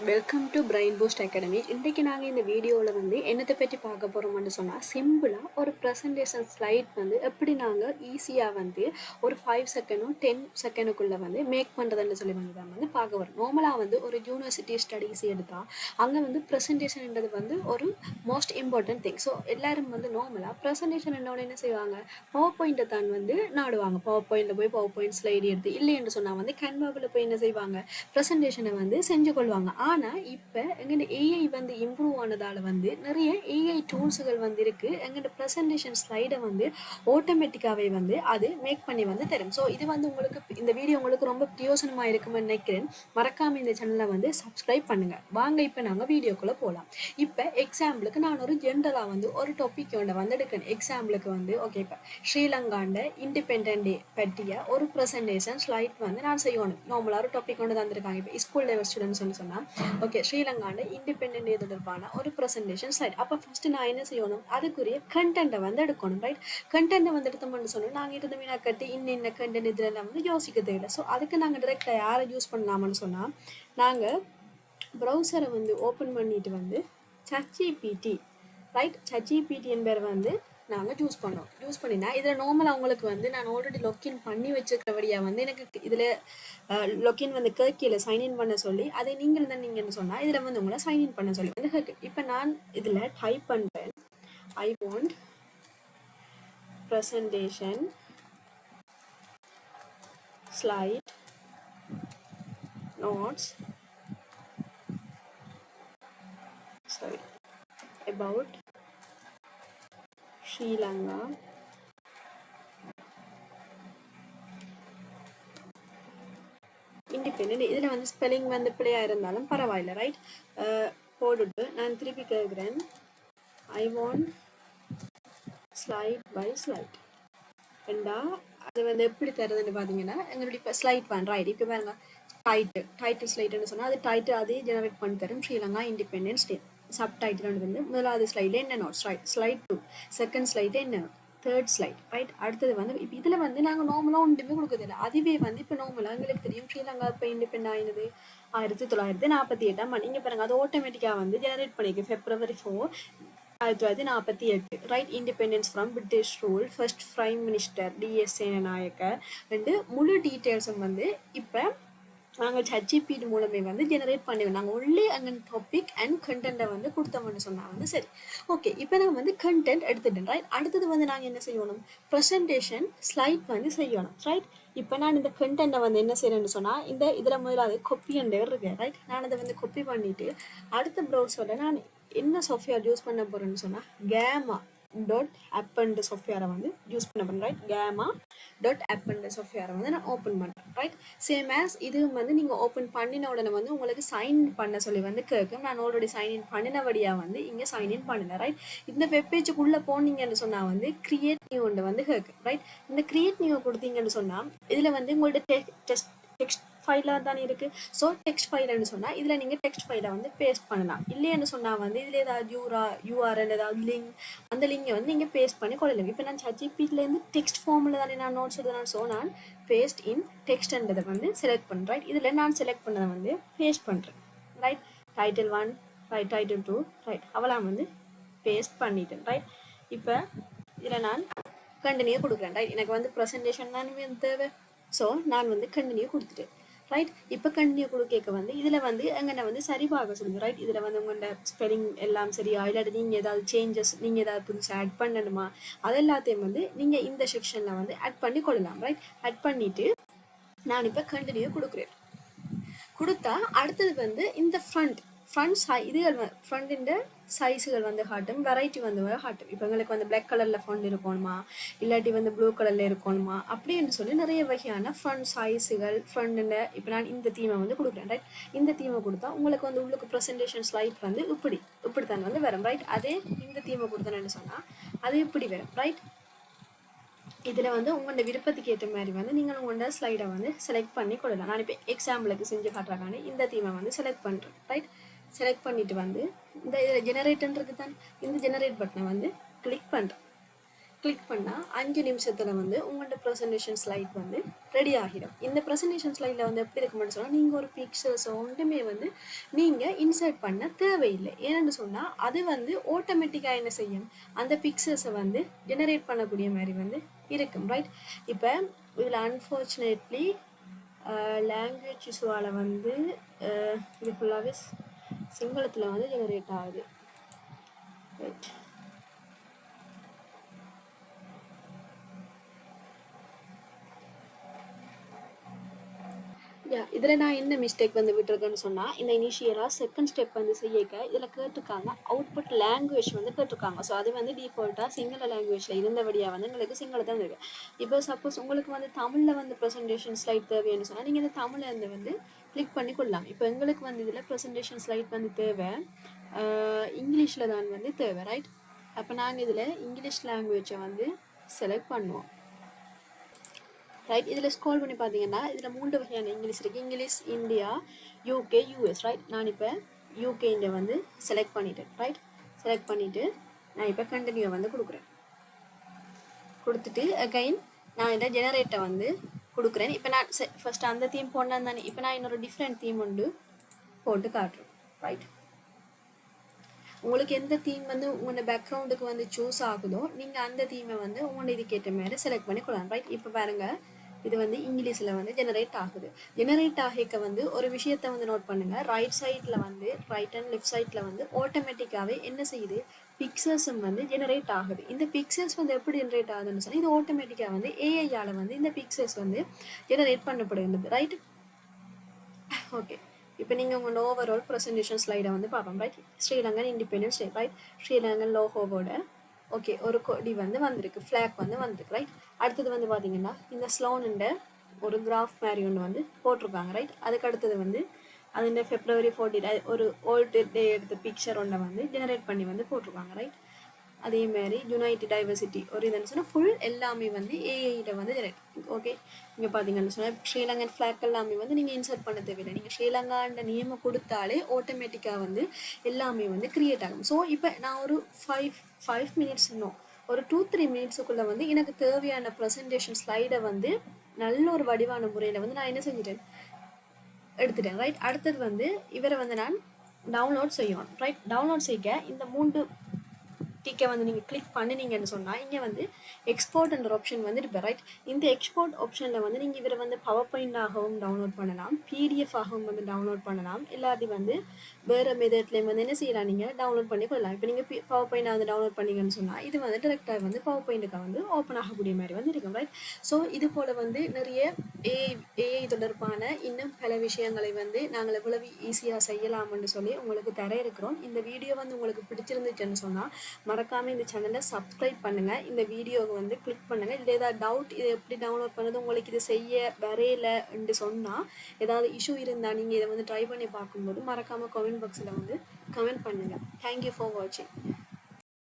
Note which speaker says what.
Speaker 1: Welcome to Brain Boost Academy. இன்றைக்கு நாங்கள் இந்த வீடியோவில் வந்து என்னத்தை பற்றி பார்க்க போகிறோம்னு சொன்னால், சிம்பிளாக ஒரு ப்ரெசன்டேஷன் ஸ்லைட் வந்து எப்படி நாங்கள் ஈஸியாக வந்து ஒரு 5 செகண்டும் 10 செகண்டுக்குள்ளே வந்து மேக் பண்ணுறதுன்னு சொல்லி வந்து தான் வந்து பார்க்க வரும். நார்மலாக வந்து ஒரு யூனிவர்சிட்டி ஸ்டடீஸ் எடுத்தால் அங்கே வந்து ப்ரெசன்டேஷன்ன்றது வந்து ஒரு மோஸ்ட் இம்பார்ட்டன்ட் திங். ஸோ எல்லோரும் வந்து நார்மலாக ப்ரெசன்டேஷன் என்ன செய்வாங்க, பவர் பாயிண்ட்டை தான் வந்து நாடுவாங்க. பவர் பாயிண்டில் போய் பவர் பாயிண்ட் ஸ்லைடு எடுத்து இல்லைன்னு சொன்னால் வந்து கேன்வாவில் போய் என்ன செய்வாங்க, ப்ரெசன்டேஷனை வந்து செஞ்சு கொள்வாங்க. ஆனால் இப்போ எங்கள்ட ஏஐ வந்து இம்ப்ரூவ் ஆனதால் வந்து நிறைய ஏஐ டூல்ஸுகள் வந்து இருக்குது. எங்கள்ட ப்ரெசன்டேஷன் ஸ்லைடை வந்து ஆட்டோமேட்டிக்காகவே வந்து அது மேக் பண்ணி வந்து தரும். ஸோ இது வந்து உங்களுக்கு இந்த வீடியோ உங்களுக்கு ரொம்ப பிரயோசனமாக இருக்குமென்னு நினைக்கிறேன். மறக்காமல் இந்த சேனலை வந்து சப்ஸ்கிரைப் பண்ணுங்கள். வாங்க இப்போ நாங்கள் வீடியோக்குள்ளே போகலாம். இப்போ எக்ஸாம்பிளுக்கு நான் ஒரு ஜென்ரலாக வந்து ஒரு டாபிக் வந்து எடுக்கிறேன். எக்ஸாம்பிளுக்கு வந்து ஓகே, இப்போ ஸ்ரீலங்காண்ட இண்டிபெண்டன்ட் டே பற்றிய ஒரு ப்ரெசன்டேஷன் ஸ்லைட் வந்து நான் செய்யணும். நார்மலாக ஒரு டாபிக் கொண்டு தந்திருக்காங்க. இப்போ ஸ்கூல் லெவல் ஸ்டூடெண்ட்ஸ் வந்து சொன்னால் ஓகே, ஸ்ரீலங்காண்ட இண்டிபெண்டன்ட் டே தொடர்பான ஒரு ப்ரெசன்டேஷன் ஸ்லைட். அப்போ ஃபஸ்ட்டு நான் என்ன செய்யணும், அதுக்குரிய கண்டென்ட்டை வந்து எடுக்கணும். ரைட், கண்டென்ட்டை வந்து எடுத்தோம்னு சொன்னோம், நாங்கள் இருந்து மீனா கட்டி இன்ன கண்டென்ட் இதெல்லாம் வந்து யோசிக்க தேவையில்லை. ஸோ அதுக்கு நாங்கள் டிரெக்டாக யாரை யூஸ் பண்ணலாம்னு சொன்னால், நாங்கள் ப்ரௌசரை வந்து ஓப்பன் பண்ணிட்டு வந்து ChatGPT, ரைட், ChatGPT என்பவர் வந்து நாங்கள் யூஸ் பண்ணோம். யூஸ் பண்ணினா இதில் நார்மலாக அவங்களுக்கு வந்து நான் ஆல்ரெடி லொக்கின் பண்ணி வச்சுக்கிறபடியாக வந்து எனக்கு இதில் லொக்கின் வந்து கேட்கல சைன்இன் பண்ண சொல்லி, அதை நீங்கள் தான் நீங்கள்னு சொன்னால் இதில் வந்து உங்களை சைன்இன் பண்ண சொல்லி வந்து கேட்கு. இப்போ நான் இதில் டைப் பண்ணுறேன், I want presentation slide notes about Sri Lanka independent. இதில் வந்து ஸ்பெல்லிங் வந்து பிள்ளையாக இருந்தாலும் பரவாயில்லை. ரைட், போட்டுட்டு நான் திருப்பி கேட்குறேன், I want slide by slide. ஏண்டா அது வந்து எப்படி தருதுன்னு பார்த்தீங்கன்னா, எங்களுடைய இப்போ ஸ்லைட் ஒன், ரைட், இப்போ பாருங்க டைட்டில் ஸ்லைட்னு சொன்னால் அது டைட்டில் அதே ஜெனரேட் பண்ணி தரும். Sri Lanka independence day. சப்டைட்டில் வந்து முதலாவது ஸ்லைடில் என்ன நோட், ஸ்லைட் 2, செகண்ட் ஸ்லைடு என்ன, தேர்ட் ஸ்லைட். ரைட், அடுத்தது வந்து இப்போ இதில் வந்து நாங்கள் நார்மலாக ஒன்றுமே கொடுக்குறதில்ல. அதுவே வந்து இப்போ நார்மலாக எங்களுக்கு தெரியும் ஸ்ரீலங்கா இப்போ இண்டிபெண்ட் ஆயினது 1948 இங்கே பாருங்க, அது ஆட்டோமேட்டிக்காக வந்து ஜெனரேட் பண்ணிருக்கு. February 4, 1948. Right, independence from British rule, first prime minister DS Senanayake ரெண்டு முழு டீட்டெயில்ஸும் வந்து இப்போ நாங்கள் ChatGPT மூலமே வந்து ஜெனரேட் பண்ணிடுவோம். நாங்கள் ஒன்லி அங்கே டாபிக் அண்ட் கண்டென்ட்டை வந்து கொடுத்தோம்னு சொன்னால் வந்து சரி. ஓகே, இப்போ நான் வந்து கண்டென்ட் எடுத்துட்டேன். ரைட், அடுத்தது வந்து நாங்கள் என்ன செய்யணும், ப்ரெசன்டேஷன் ஸ்லைட் வந்து செய்யணும். ரைட், இப்போ நான் இந்த கண்டென்ட்டை வந்து என்ன செய்யறேன்னு சொன்னால், இந்த இதில் முதலாவது கொப்பி அண்ட் இருக்கு. ரைட், நான் அதை வந்து கொப்பி பண்ணிவிட்டு அடுத்த ப்ரௌசரில் நான் என்ன சாஃப்ட்வேர் யூஸ் பண்ண போகிறேன்னு சொன்னால், gamma.app என்ற சாஃப்ட்வேரை வந்து யூஸ் பண்ண போகிறேன். ரைட், gamma.app என்ற சாஃப்ட்வேரை வந்து நான் ஓப்பன் பண்ணுறேன். ரைட், சேம் ஆஸ் இது வந்து நீங்கள் ஓப்பன் பண்ணின உடனே வந்து உங்களுக்கு சைன் பண்ண சொல்லி வந்து கேட்கும். நான் ஆல்ரெடி சைன்இன் பண்ணினபடியாக வந்து இங்கே சைன்இன் பண்ணல. ரைட், இந்த வெப்பேஜுக்குள்ளே போனீங்கன்னு சொன்னால் வந்து கிரியேட் நியூ ஒன்று வந்து கேட்கும். ரைட், இந்த கிரியேட் நியூ கொடுத்தீங்கன்னு சொன்னால் இதில் வந்து உங்களோட டெக்ஸ்ட் ஃபைலாக தானே இருக்குது. ஸோ டெக்ஸ்ட் ஃபைல்னு சொன்னால் இதில் நீங்கள் டெக்ஸ்ட் ஃபைலை வந்து பேஸ்ட் பண்ணலாம். இல்லைன்னு சொன்னால் வந்து இதில் ஏதாவது URL ஏதாவது லிங்க், அந்த லிங்கை வந்து நீங்கள் பேஸ்ட் பண்ணி கொள்ளலாம். இப்போ நான் ChatGPTலேருந்து டெக்ஸ்ட் ஃபார்மில் தானே நான் நோட்ஸ் எழுதுறேன். ஸோ நான் பேஸ்ட் இன் டெக்ஸ்ட்ன்றதை வந்து செலக்ட் பண்ணுறேன். இதில் நான் செலக்ட் பண்ணதை வந்து பேஸ்ட் பண்ணுறேன். Right, title 1, right, title 2, right, அவளாம் வந்து பேஸ்ட் பண்ணிட்டேன். ரைட், இப்போ இதில் நான் கண்டினியூ கொடுக்குறேன். ரைட், எனக்கு வந்து ப்ரெசன்டேஷன் தான் தேவை. ஸோ நான் வந்து கண்டினியூ கொடுத்துட்டேன். ரைட், இப்போ கண்டினியூ கொடுக்க வந்து இதில் வந்து எங்கன்னா வந்து சரி பார்க்க சொல்லுங்கள். ரைட், இதில் வந்து உங்களோட ஸ்பெல்லிங் எல்லாம் சரியா, இல்லாட்டி நீங்கள் ஏதாவது சேஞ்சஸ் நீங்கள் ஏதாவது புதுசாக ஆட் பண்ணணுமா, அது எல்லாத்தையும் வந்து நீங்கள் இந்த செக்ஷனில் வந்து ஆட் பண்ணி கொள்ளலாம். ரைட், ஆட் பண்ணிவிட்டு நான் இப்போ கண்டினியூ கொடுக்குறேன். கொடுத்தா அடுத்தது வந்து இந்த ஃப்ரண்ட் இதுகள் ஃப்ரண்ட்டின் சைஸுகள் வந்து காட்டும், வெரைட்டி வந்து காட்டும். இப்போ எங்களுக்கு வந்து பிளாக் கலரில் ஃப்ரண்ட் இருக்கணுமா, இல்லாட்டி வந்து ப்ளூ கலரில் இருக்கணுமா, அப்படின்னு சொல்லி நிறைய வகையான ஃப்ரண்ட் சைஸுகள் ஃப்ரண்ட்டில். இப்போ நான் இந்த தீமை வந்து கொடுக்குறேன். ரைட், இந்த தீமை கொடுத்தா உங்களுக்கு வந்து உங்களுக்கு ப்ரெசன்டேஷன் ஸ்லைட் வந்து இப்படித்தான் வந்து வரும். ரைட், அதே இந்த தீமை கொடுத்தேன்னு சொன்னால் அது இப்படி வரும். ரைட், இதில் வந்து உங்களோட விருப்பத்துக்கு ஏற்ற மாதிரி வந்து நீங்கள் உங்களோட ஸ்லைடை வந்து செலக்ட் பண்ணி கொள்ளலாம். நான் இப்போ எக்ஸாம்பிளுக்கு செஞ்சு காட்டுறாங்க, இந்த தீமை வந்து செலக்ட் பண்ணுறேன். ரைட், செலக்ட் பண்ணிவிட்டு வந்து இந்த இதில் ஜெனரேட்டன்றது தான், இந்த ஜெனரேட் பட்டனை வந்து கிளிக் பண்ணுறேன். கிளிக் பண்ணால் 5 நிமிஷத்தில் வந்து உங்களோட ப்ரெசன்டேஷன் ஸ்லைட் வந்து ரெடி ஆகிடும். இந்த ப்ரெசன்டேஷன் ஸ்லைடில் வந்து எப்படி இருக்குமென்னு சொன்னால் நீங்கள் ஒரு பிக்சர்ஸ் ஒன்றுமே வந்து நீங்கள் இன்சர்ட் பண்ண தேவையில்லை. ஏன்னு சொன்னால் அது வந்து ஆட்டோமேட்டிக்காக என்ன செய்யும், அந்த பிக்சர்ஸை வந்து ஜெனரேட் பண்ணக்கூடிய மாதிரி வந்து இருக்கும். ரைட், இப்போ இதில் அன்ஃபார்ச்சுனேட்லி லாங்குவேஜ் இஷ்யூவால் வந்து இது ஃபுல்லாகவே சிங்களத்தில் வந்து ஜெனரேட் ஆகுது. ரைட், இதில் நான் என்ன மிஸ்டேக் வந்து விட்டுருக்கேன்னு சொன்னால், இந்த இனிஷியலாக செகண்ட் ஸ்டெப் வந்து செய்யக்க இதில் கேட்டிருக்காங்க அவுட்புட் லாங்குவேஜ் வந்து கேட்டிருக்காங்க. ஸோ அது வந்து டிஃபால்ட்டாக சிங்கள லாங்குவேஜில் இருந்தபடியாக வந்து எங்களுக்கு சிங்களம் தான் இருக்குது. இப்போ சப்போஸ் உங்களுக்கு வந்து தமிழில் வந்து ப்ரெசன்டேஷன் ஸ்லைட் தேவைன்னு சொன்னால் நீங்கள் இந்த தமிழை வந்து கிளிக் பண்ணி கொள்ளலாம். இப்போ எங்களுக்கு வந்து இதில் ப்ரெசன்டேஷன் ஸ்லைட் வந்து தேவை இங்கிலீஷில் தான் வந்து தேவை. ரைட், அப்போ நாங்கள் இதில் இங்கிலீஷ் லாங்குவேஜை வந்து செலக்ட் பண்ணுவோம். ரைட், இதில் ஸ்க்ரோல் பண்ணி பார்த்தீங்கன்னா இதில் 3 வகையான இங்கிலீஷ் இருக்குது. English, India, UK, US. Right, நான் இப்போ யூகே இந்தியா வந்து செலக்ட் பண்ணிட்டேன். ரைட், செலக்ட் பண்ணிவிட்டு நான் இப்போ கண்டினியூ வந்து கொடுக்குறேன். கொடுத்துட்டு அகைன் நான் இந்த ஜெனரேட்டை வந்து கொடுக்குறேன். இப்போ நான் ஃபஸ்ட்டு அந்த தீம் போனால் தானே, இப்போ நான் இன்னொரு டிஃப்ரெண்ட் தீம் ஒன்று போட்டு காட்டுறேன். ரைட், உங்களுக்கு எந்த தீம் வந்து உங்களோட பேக்ரவுண்டுக்கு வந்து சூஸ் ஆகுதோ நீங்கள் அந்த தீமை வந்து உங்களோட இதுக்கேற்ற மாதிரி செலக்ட் பண்ணி கொள்ளலாம். ரைட், இப்போ பாருங்கள் இது வந்து இங்கிலீஷில் வந்து ஜெனரேட் ஆகுது. ஜெனரேட் ஆகிக்க வந்து ஒரு விஷயத்தை வந்து நோட் பண்ணுங்கள். ரைட் சைடில் வந்து ரைட் அண்ட் லெஃப்ட் சைடில் வந்து ஆட்டோமேட்டிக்காகவே என்ன செய்யுது, பிக்சர்ஸும் வந்து ஜெனரேட் ஆகுது. இந்த பிக்சர்ஸ் வந்து எப்படி ஜெனரேட் ஆகுதுன்னு சொன்னால் இது ஆட்டோமேட்டிக்காக வந்து ஏஐயால் வந்து இந்த பிக்சர்ஸ் வந்து ஜெனரேட் பண்ணப்படுகிறது. ரைட், ஓகே, இப்போ நீங்கள் உங்கள் ஓவரால் ப்ரெசன்டேஷன் ஸ்லைடை வந்து பார்ப்போம். Right, Sri Lankan independence day. Right, Sri Lankan லோகோவோட ஓகே ஒரு கொடி வந்து வந்திருக்கு, ஃப்ளாக் வந்து வந்திருக்கு. ரைட், அடுத்தது வந்து பார்த்தீங்கன்னா இந்த ஸ்லோனுண்ட ஒரு கிராஃப் மாதிரி ஒன்று வந்து போட்டிருக்காங்க. ரைட், அதுக்கு அடுத்தது வந்து அது February 14 ஒரு ஓல்டு டே எடுத்த பிக்சர் ஒன்றை வந்து ஜெனரேட் பண்ணி வந்து போட்டிருக்காங்க. ரைட், அதே மாதிரி யுனைடெட் டைவர்சிட்டி ஒரு இதுன்னு சொன்னால் ஃபுல் எல்லாமே வந்து ஏஐயில் வந்து ஜெனரேட். ஓகே, இங்கே பார்த்தீங்கன்னு சொன்னால் ஸ்ரீலங்கன் ஃப்ளாக் எல்லாமே வந்து நீங்கள் இன்சர்ட் பண்ண தேவையில்லை. நீங்கள் ஸ்ரீலங்கான்ற நியமம் கொடுத்தாலே ஆட்டோமேட்டிக்காக வந்து எல்லாமே வந்து க்ரியேட் ஆகும். ஸோ இப்போ நான் ஒரு ஃபைவ் மினிட்ஸ் இன்னும் ஒரு 2-3 மினிட்ஸுக்குள்ளே வந்து எனக்கு தேவையான ப்ரெசன்டேஷன் ஸ்லைடை வந்து நல்ல ஒரு வடிவான முறையில் வந்து நான் என்ன செஞ்சிட்டேன், எடுத்துட்டேன். ரைட், அடுத்தது வந்து இவரை வந்து நான் டவுன்லோட் செய்யணும். ரைட், டவுன்லோட் செய்ய இந்த 3 டிக்கை வந்து நீங்கள் கிளிக் பண்ணினீங்கன்னு சொன்னால் இங்கே வந்து எக்ஸ்போர்ட்ன்ற ஆப்ஷன் வந்து இருப்பேன். ரைட், இந்த எக்ஸ்போர்ட் ஆப்ஷனில் வந்து நீங்கள் இவரை வந்து பவர் பாயிண்டாகவும் டவுன்லோட் பண்ணலாம், பிடிஎஃப் ஆகவும் வந்து டவுன்லோட் பண்ணலாம், எல்லாத்தையும் வந்து வேறு மெத்தட்லேயும் வந்து என்ன செய்யலாம், நீங்கள் டவுன்லோட் பண்ணி கொள்ளலாம். இப்போ நீங்கள் பவர் பாயிண்டாக வந்து டவுன்லோட் பண்ணிங்கன்னு சொன்னால் இது வந்து டேரெக்டாக வந்து பவர் பாயிண்ட்டுக்கு வந்து ஓப்பன் ஆகக்கூடிய மாதிரி வந்து இருக்கும். ரைட், ஸோ இது போல் வந்து நிறைய ஏஐ தொடர்பான இன்னும் பல விஷயங்களை வந்து நாங்கள் எவ்வளவு ஈஸியாக செய்யலாம்னு சொல்லி உங்களுக்கு தர இருக்கிறோம். இந்த வீடியோ வந்து உங்களுக்கு பிடிச்சிருந்துச்சுன்னு சொன்னால் மறக்காமல் இந்த சேனலை சப்ஸ்கிரைப் பண்ணுங்கள், இந்த வீடியோவை வந்து கிளிக் பண்ணுங்கள். இதில் ஏதாவது டவுட் இது எப்படி டவுன்லோட் பண்ணது உங்களுக்கு இது செய்ய வரையில்லைன்னு சொன்னால் ஏதாவது இஷ்யூ இருந்தால் நீங்கள் இதை வந்து ட்ரை பண்ணி பார்க்கும்போது மறக்காமல் கமெண்ட் பாக்ஸில் வந்து கமெண்ட் பண்ணுங்கள். தேங்க்யூ ஃபார் வாட்சிங்.